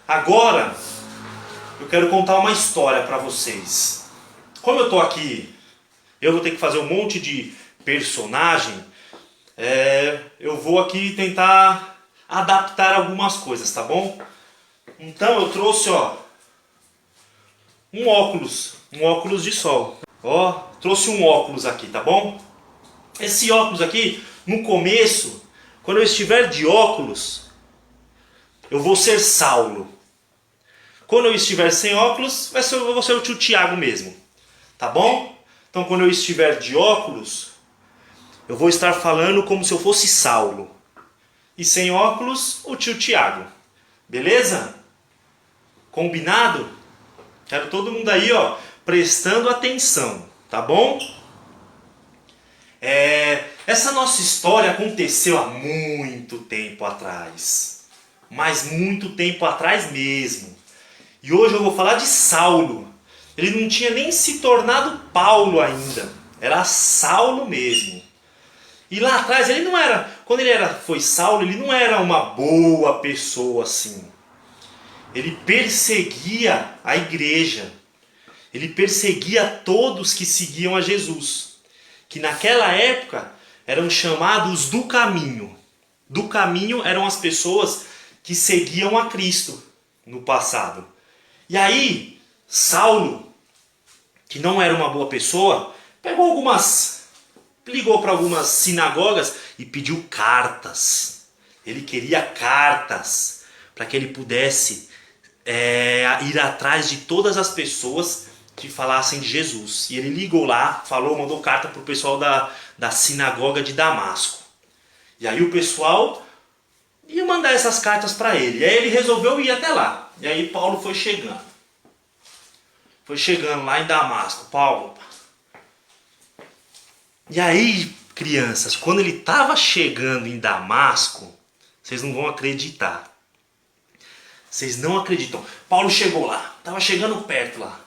Agora, eu quero contar uma história para vocês. Como eu tô aqui, eu vou ter que fazer um monte de personagem. Eu vou aqui tentar adaptar algumas coisas, tá bom? Então eu trouxe, um óculos de sol. Trouxe um óculos aqui, tá bom? Esse óculos aqui, no começo, quando eu estiver de óculos, eu vou ser Saulo. Quando eu estiver sem óculos, eu vou ser o tio Tiago mesmo. Tá bom? Então quando eu estiver de óculos, eu vou estar falando como se eu fosse Saulo. E sem óculos, o tio Tiago. Beleza? Combinado? Quero todo mundo aí, prestando atenção. Tá bom? Essa nossa história aconteceu há muito tempo atrás. Mas muito tempo atrás mesmo. E hoje eu vou falar de Saulo. Ele não tinha nem se tornado Paulo ainda. Era Saulo mesmo. E lá atrás ele não era... Quando foi Saulo, ele não era uma boa pessoa assim. Ele perseguia a igreja. Ele perseguia todos que seguiam a Jesus. Que naquela época eram chamados do caminho. Do caminho eram as pessoas que seguiam a Cristo no passado. E aí, Saulo, que não era uma boa pessoa, ligou para algumas sinagogas e pediu cartas. Ele queria cartas para que ele pudesse ir atrás de todas as pessoas que falassem de Jesus. E ele ligou lá, mandou carta para o pessoal da sinagoga de Damasco. E aí o pessoal ia mandar essas cartas para ele. E aí ele resolveu ir até lá. E aí Paulo foi chegando. Foi chegando lá em Damasco. Paulo. E aí, crianças, quando ele estava chegando em Damasco, vocês não vão acreditar. Vocês não acreditam. Paulo chegou lá. Estava chegando perto lá.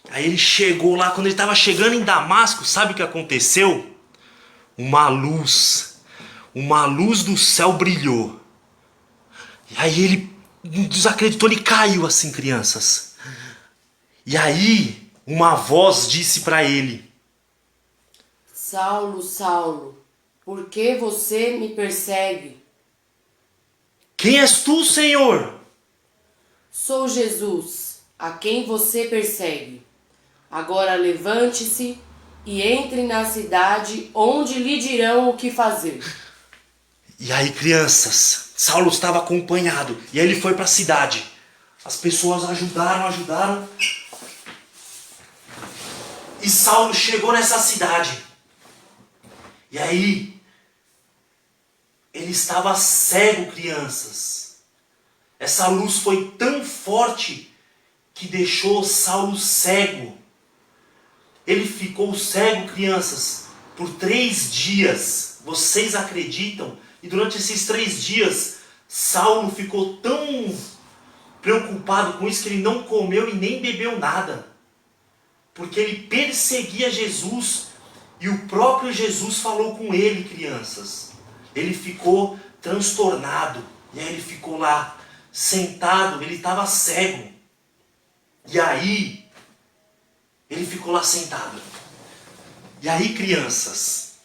Aí ele chegou lá. Quando ele estava chegando em Damasco, sabe o que aconteceu? Uma luz do céu brilhou. E aí ele desacreditou, ele caiu assim, crianças. E aí uma voz disse para ele: Saulo, Saulo, por que você me persegue? Quem és tu, Senhor? Sou Jesus, a quem você persegue. Agora levante-se e entre na cidade, onde lhe dirão o que fazer. E aí, crianças, Saulo estava acompanhado. E aí ele foi para a cidade. As pessoas ajudaram. E Saulo chegou nessa cidade. E aí, ele estava cego, crianças. Essa luz foi tão forte que deixou Saulo cego. Ele ficou cego, crianças, por 3 dias. Vocês acreditam? E durante esses 3 dias, Saulo ficou tão preocupado com isso que ele não comeu e nem bebeu nada. Porque ele perseguia Jesus e o próprio Jesus falou com ele, crianças. Ele ficou transtornado. E aí ele ficou lá, sentado, ele estava cego. E aí, ele ficou lá sentado. E aí, crianças,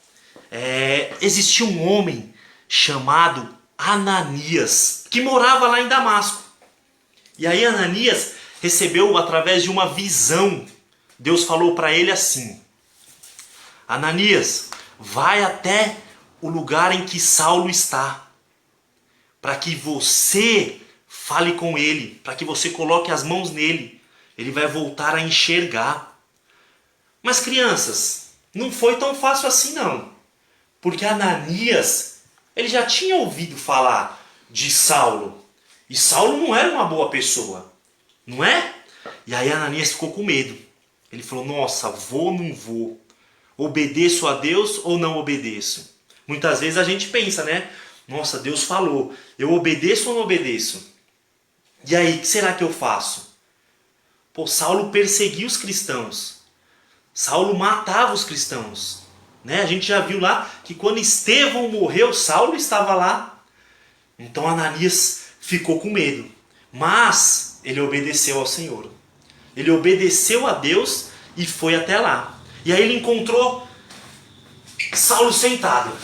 existia um homem chamado Ananias, que morava lá em Damasco. E aí Ananias recebeu através de uma visão. Deus falou para ele assim: Ananias, vai até o lugar em que Saulo está, para que você fale com ele, para que você coloque as mãos nele. Ele vai voltar a enxergar. Mas crianças, não foi tão fácil assim não. Porque Ananias, ele já tinha ouvido falar de Saulo. E Saulo não era uma boa pessoa, não é? E aí Ananias ficou com medo. Ele falou: nossa, vou ou não vou? Obedeço a Deus ou não obedeço? Muitas vezes a gente pensa, né? Nossa, Deus falou, eu obedeço ou não obedeço? E aí, o que será que eu faço? Pô, Saulo perseguia os cristãos. Saulo matava os cristãos. Né? A gente já viu lá que quando Estevão morreu, Saulo estava lá. Então Ananias ficou com medo. Mas ele obedeceu ao Senhor. Ele obedeceu a Deus e foi até lá. E aí ele encontrou Saulo sentado.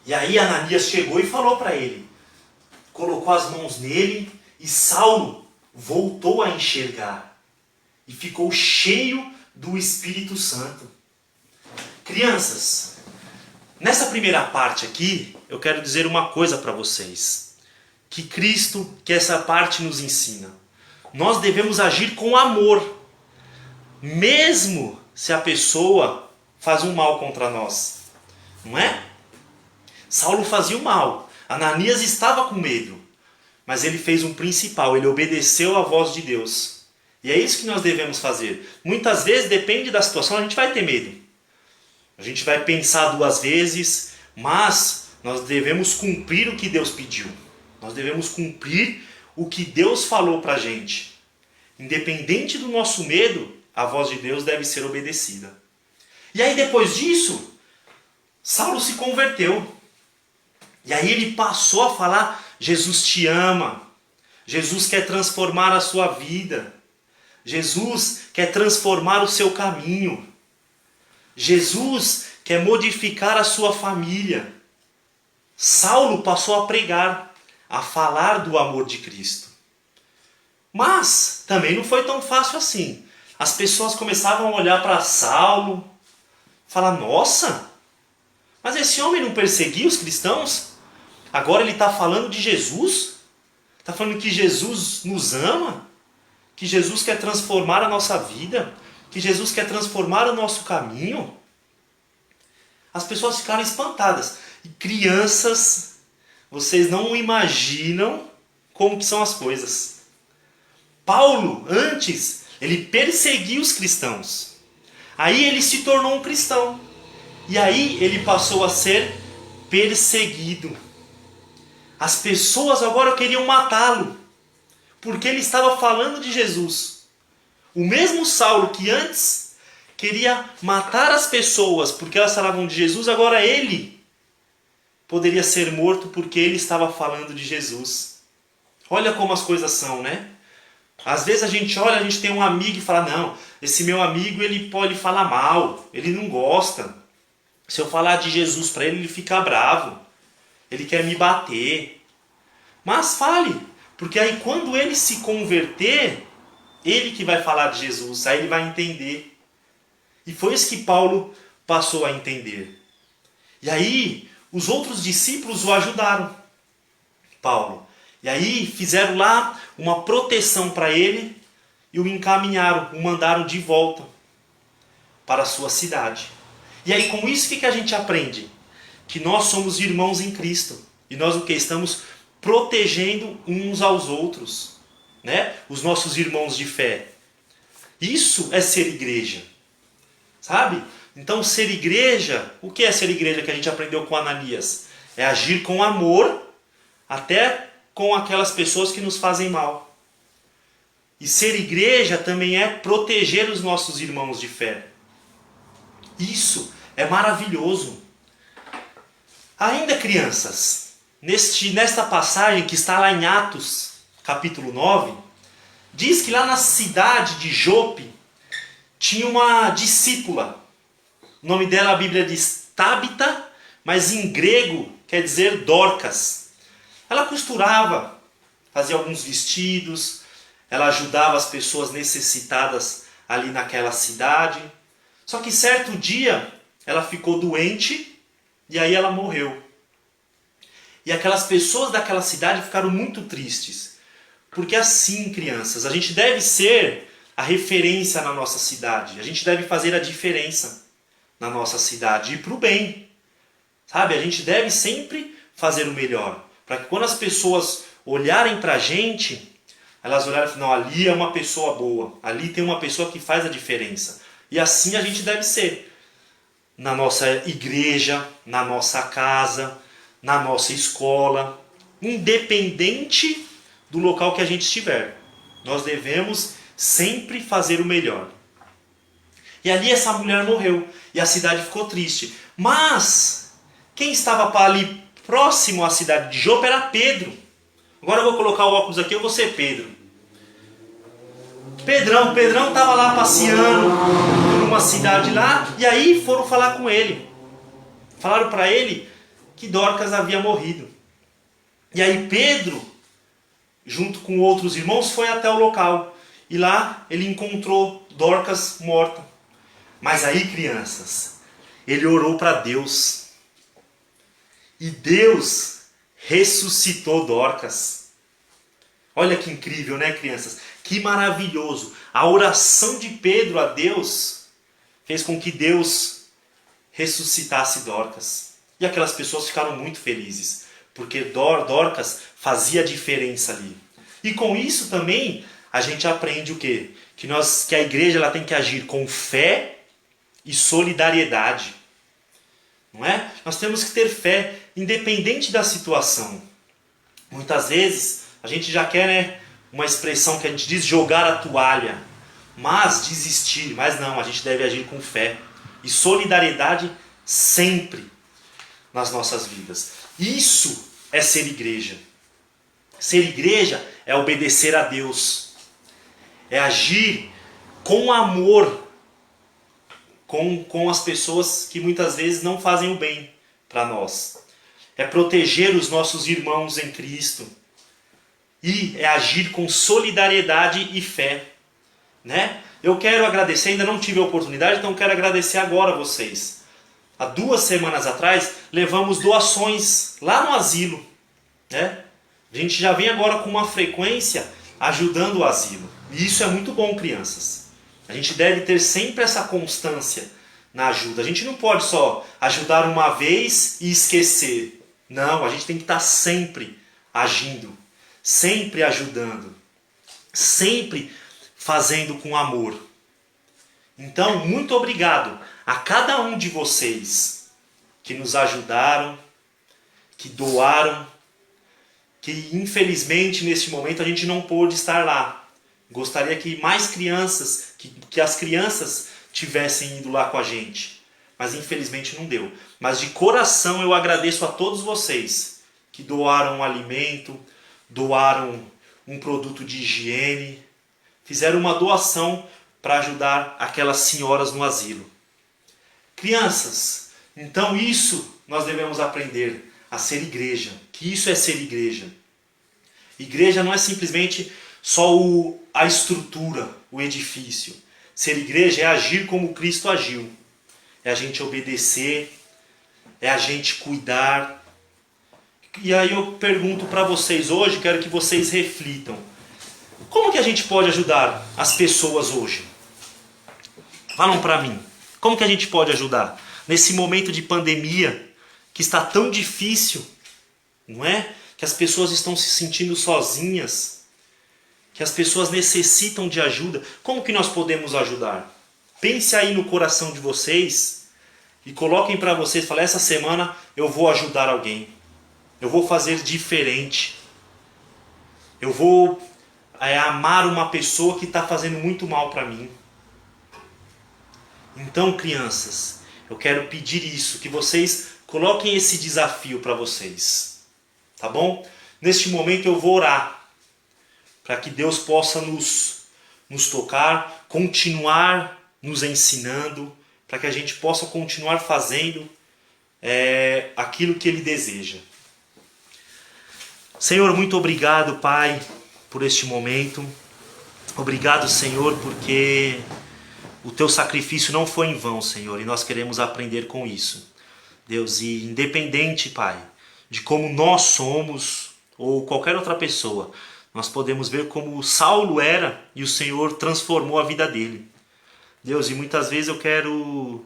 E aí Ananias chegou e falou para ele. Colocou as mãos nele e Saulo voltou a enxergar. E ficou cheio do Espírito Santo. Crianças, nessa primeira parte aqui, eu quero dizer uma coisa para vocês. Que essa parte nos ensina. Nós devemos agir com amor. Mesmo se a pessoa faz um mal contra nós. Não é? Saulo fazia o mal. Ananias estava com medo. Mas ele fez um principal. Ele obedeceu à voz de Deus. E é isso que nós devemos fazer. Muitas vezes, depende da situação, a gente vai ter medo. A gente vai pensar duas vezes. Mas nós devemos cumprir o que Deus pediu. Nós devemos cumprir o que Deus falou para a gente. Independente do nosso medo, a voz de Deus deve ser obedecida. E aí depois disso, Saulo se converteu. E aí ele passou a falar, Jesus te ama. Jesus quer transformar a sua vida. Jesus quer transformar o seu caminho. Jesus quer modificar a sua família. Saulo passou a pregar, a falar do amor de Cristo. Mas também não foi tão fácil assim. As pessoas começavam a olhar para Saulo, falar, nossa, mas esse homem não perseguia os cristãos? Agora ele está falando de Jesus? Está falando que Jesus nos ama? Que Jesus quer transformar a nossa vida? Que Jesus quer transformar o nosso caminho? As pessoas ficaram espantadas. E crianças, vocês não imaginam como que são as coisas. Paulo, antes, ele perseguia os cristãos. Aí ele se tornou um cristão. E aí ele passou a ser perseguido. As pessoas agora queriam matá-lo. Porque ele estava falando de Jesus. O mesmo Saulo que antes queria matar as pessoas porque elas falavam de Jesus, agora ele poderia ser morto porque ele estava falando de Jesus. Olha como as coisas são, né? Às vezes a gente olha, a gente tem um amigo e fala, não, esse meu amigo ele pode falar mal, ele não gosta. Se eu falar de Jesus para ele, ele fica bravo. Ele quer me bater. Mas fale, porque aí quando ele se converter, ele que vai falar de Jesus, aí ele vai entender. E foi isso que Paulo passou a entender. E aí os outros discípulos o ajudaram, Paulo. E aí fizeram lá uma proteção para ele e o encaminharam, o mandaram de volta para a sua cidade. E aí com isso o que a gente aprende? Que nós somos irmãos em Cristo. E nós o que? Estamos protegendo uns aos outros, né? Os nossos irmãos de fé. Isso é ser igreja. Sabe? Então ser igreja, o que é ser igreja que a gente aprendeu com Ananias? É agir com amor até com aquelas pessoas que nos fazem mal. E ser igreja também é proteger os nossos irmãos de fé. Isso é maravilhoso. Ainda, crianças, nesta passagem que está lá em Atos, capítulo 9, diz que lá na cidade de Jope tinha uma discípula. O nome dela a Bíblia diz Tabita, mas em grego quer dizer Dorcas. Ela costurava, fazia alguns vestidos, ela ajudava as pessoas necessitadas ali naquela cidade. Só que certo dia ela ficou doente e aí ela morreu. E aquelas pessoas daquela cidade ficaram muito tristes. Porque assim, crianças, a gente deve ser a referência na nossa cidade. A gente deve fazer a diferença na nossa cidade e para o bem. Sabe? A gente deve sempre fazer o melhor. Para que quando as pessoas olharem para a gente, elas olharem e falarem, não, ali é uma pessoa boa. Ali tem uma pessoa que faz a diferença. E assim a gente deve ser. Na nossa igreja, na nossa casa, na nossa escola. Independente do local que a gente estiver. Nós devemos sempre fazer o melhor. E ali essa mulher morreu. E a cidade ficou triste. Mas quem estava ali próximo à cidade de Jope era Pedro. Agora eu vou colocar o óculos aqui, eu vou ser Pedro. Pedrão estava lá passeando numa cidade lá, e aí foram falar com ele. Falaram para ele que Dorcas havia morrido. E aí Pedro, junto com outros irmãos, foi até o local. E lá ele encontrou Dorcas morta. Mas aí, crianças, ele orou para Deus. E Deus ressuscitou Dorcas. Olha que incrível, né, crianças? Que maravilhoso. A oração de Pedro a Deus fez com que Deus ressuscitasse Dorcas. E aquelas pessoas ficaram muito felizes, porque Dorcas fazia diferença ali. E com isso também a gente aprende o quê? Que a igreja ela tem que agir com fé e solidariedade. Não é? Nós temos que ter fé, independente da situação. Muitas vezes a gente já quer, né, uma expressão que a gente diz, jogar a toalha, mas desistir. Mas não, a gente deve agir com fé e solidariedade sempre nas nossas vidas. Isso é ser igreja. Ser igreja é obedecer a Deus, é agir com amor com as pessoas que muitas vezes não fazem o bem para nós. É proteger os nossos irmãos em Cristo. E é agir com solidariedade e fé. Né? Eu quero agradecer, ainda não tive a oportunidade, então quero agradecer agora a vocês. Há 2 semanas atrás, levamos doações lá no asilo. Né? A gente já vem agora com uma frequência ajudando o asilo. E isso é muito bom, crianças. A gente deve ter sempre essa constância na ajuda. A gente não pode só ajudar uma vez e esquecer. Não, a gente tem que estar sempre agindo, sempre ajudando, sempre fazendo com amor. Então, muito obrigado a cada um de vocês que nos ajudaram, que doaram, que infelizmente neste momento a gente não pôde estar lá. Gostaria que mais crianças, que as crianças tivessem ido lá com a gente. Mas infelizmente não deu. Mas de coração eu agradeço a todos vocês que doaram um alimento, doaram um produto de higiene, fizeram uma doação para ajudar aquelas senhoras no asilo. Crianças, então isso nós devemos aprender, a ser igreja. Que isso é ser igreja. Igreja não é simplesmente só a estrutura, o edifício. Ser igreja é agir como Cristo agiu. É a gente obedecer, é a gente cuidar. E aí eu pergunto para vocês hoje, quero que vocês reflitam. Como que a gente pode ajudar as pessoas hoje? Falam para mim. Como que a gente pode ajudar? Nesse momento de pandemia, que está tão difícil, não é? Que as pessoas estão se sentindo sozinhas, que as pessoas necessitam de ajuda. Como que nós podemos ajudar? Pense aí no coração de vocês e coloquem para vocês, falem, essa semana eu vou ajudar alguém. Eu vou fazer diferente. Eu vou amar uma pessoa que está fazendo muito mal para mim. Então, crianças, eu quero pedir isso, que vocês coloquem esse desafio para vocês. Tá bom? Neste momento eu vou orar para que Deus possa nos tocar, continuar nos ensinando, para que a gente possa continuar fazendo aquilo que Ele deseja. Senhor, muito obrigado, Pai, por este momento. Obrigado, Senhor, porque o Teu sacrifício não foi em vão, Senhor, e nós queremos aprender com isso. Deus, e independente, Pai, de como nós somos, ou qualquer outra pessoa, nós podemos ver como Saulo era e o Senhor transformou a vida dele. Deus, e muitas vezes eu quero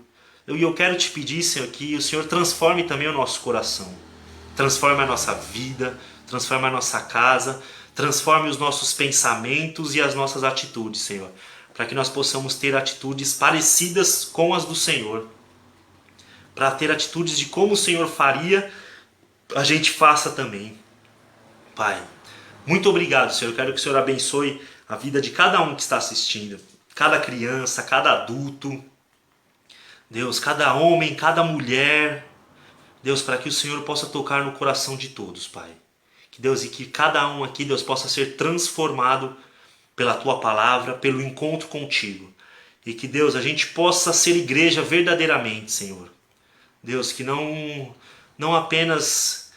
te pedir, Senhor, que o Senhor transforme também o nosso coração. Transforme a nossa vida, transforme a nossa casa, transforme os nossos pensamentos e as nossas atitudes, Senhor. Para que nós possamos ter atitudes parecidas com as do Senhor. Para ter atitudes de como o Senhor faria, a gente faça também. Pai, muito obrigado, Senhor. Eu quero que o Senhor abençoe a vida de cada um que está assistindo. Cada criança, cada adulto. Deus, cada homem, cada mulher. Deus, para que o Senhor possa tocar no coração de todos, Pai. Que Deus, e que cada um aqui, Deus, possa ser transformado pela Tua palavra, pelo encontro contigo. E que, Deus, a gente possa ser igreja verdadeiramente, Senhor. Deus, que não apenas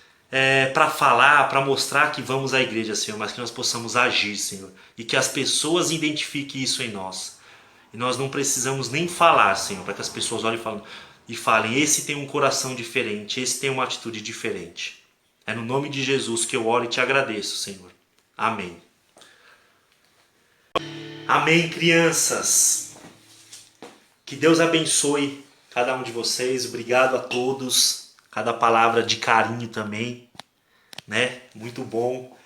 para falar, para mostrar que vamos à igreja, Senhor, mas que nós possamos agir, Senhor. E que as pessoas identifiquem isso em nós. E nós não precisamos nem falar, Senhor, para que as pessoas olhem e falem, esse tem um coração diferente, esse tem uma atitude diferente. É no nome de Jesus que eu oro e te agradeço, Senhor. Amém. Amém, crianças. Que Deus abençoe cada um de vocês. Obrigado a todos. Cada palavra de carinho também, né? Muito bom.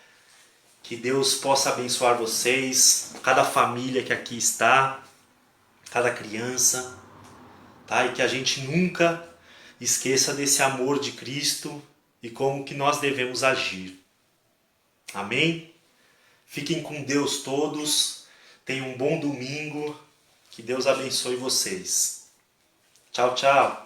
Que Deus possa abençoar vocês, cada família que aqui está, cada criança, tá? E que a gente nunca esqueça desse amor de Cristo e como que nós devemos agir. Amém? Fiquem com Deus todos. Tenham um bom domingo. Que Deus abençoe vocês. Tchau, tchau.